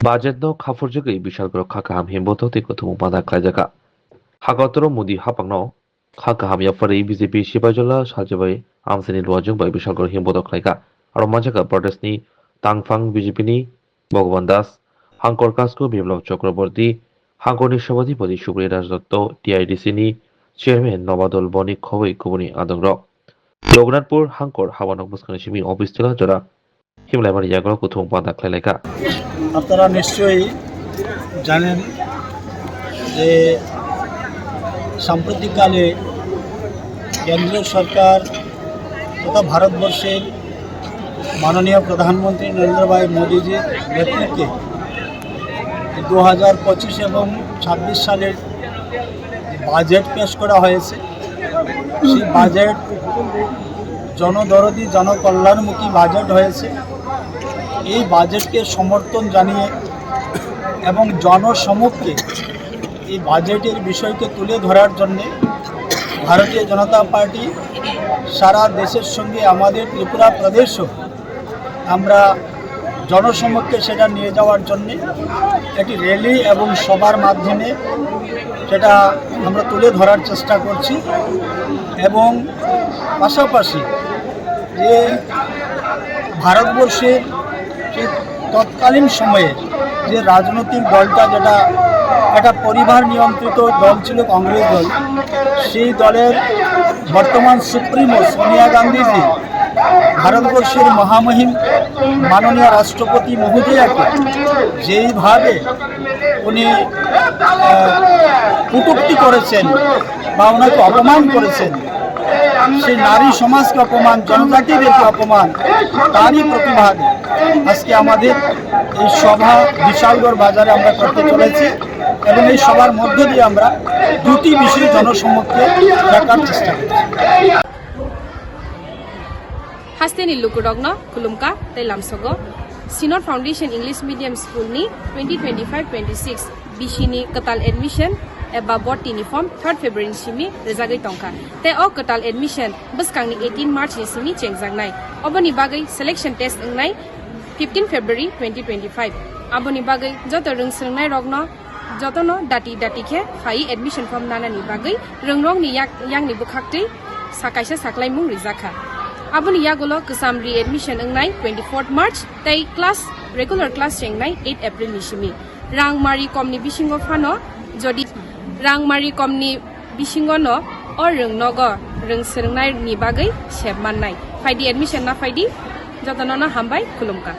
Budget no khafurjagi bishal gro khaka ham himboto te kotum pada klajaga. Hagotoro mudi hapangno khaka ham yafari BJP Shibajola saljabai amseni lwajung bai bishal gro himboto klaika. Aro majaga protestni tangfang BJP ni Bhagwan Das Hankor Kasko Biplab Chakraborty Hankorni সভাধিপতি Supriya Das Dutta TIDC ni chairman Nabadal Banik খবৈ কুবনি আদংরক লগ্নাথপুর হাঙ্কর হাওয়ানক মুসকানি সিমি office তেলা জরা হিমলাইমারি জাগর কুথুম পাদা খেলাইকা আপনারা নিশ্চয়ই জানেন যে সাম্প্রতিককালে কেন্দ্রীয় সরকার তথা ভারতবর্ষের মাননীয় প্রধানমন্ত্রী নরেন্দ্র ভাই মোদীজির নেতৃত্বে 2025 এবং 26 সালের বাজেট পেশ করা হয়েছে। সেই বাজেট জনদরদি জনকল্যাণমুখী বাজেট হয়েছে। এই বাজেটকে সমর্থন জানিয়ে এবং জনসমক্ষে এই বাজেটের বিষয়কে তুলে ধরার জন্যে ভারতীয় জনতা পার্টি সারা দেশের সঙ্গে আমাদের ত্রিপুরা প্রদেশও আমরা জনসমক্ষে সেটা নিয়ে যাওয়ার জন্যে একটি র্যালি এবং সবার মাধ্যমে সেটা আমরা তুলে ধরার চেষ্টা করছি। এবং পাশাপাশি যে ভারতবর্ষের যে তৎকালীন সময়ে যে রাজনৈতিক দলটা যেটা একটা পরিবার নিয়ন্ত্রিত দল ছিল কংগ্রেস দল, সেই দলের বর্তমান সুপ্রিমো সোনিয়া গান্ধীজি ভারতবর্ষের মহামহিম মাননীয় রাষ্ট্রপতি মহোদয়াকে যেইভাবে উনি কটূক্তি করেছেন বা ওনাকে অপমান করেছেন, সেই নারী সমাজকে অপমান, জনজাতিদেরকে অপমান, তারই প্রতিবাদে আজকে আমাদের এই সভা বিশালগড় বাজারে আমরা করতে চলেছি। এবং এই সবার মধ্য দিয়ে আমরা দুটি বিষয় জনসমক্ষে রাখার চেষ্টা করছি। Hasteni Lukudogno, Kulumka, Telamsogo, Sinod Foundation English Medium School ni 2025-26 Bishini Katal Admission eba bot tini form 3rd February simi rezagai tongka. Te o Katal Admission baskang ni 18 March ni simi chengjangnai. Oboni bagai selection test ngnai 15 February 2025. Aboni bagai joto rungsrungnai rogno jotono dati khe phai admission form nana ni bagai rungrong ni yang ni bukhaktei sakaisa saklaimung rijaka. Aboni yagulo kesamri admission ngnai 24th March tai class regular class chengnai 8 April ni simi. Rangmari komni bisingo phano jodi rangmari komni bisingo no or rungnogo rungsrungnai ni bagai sebmannai. Faidi admission na faidi jotono na hambai kulumka.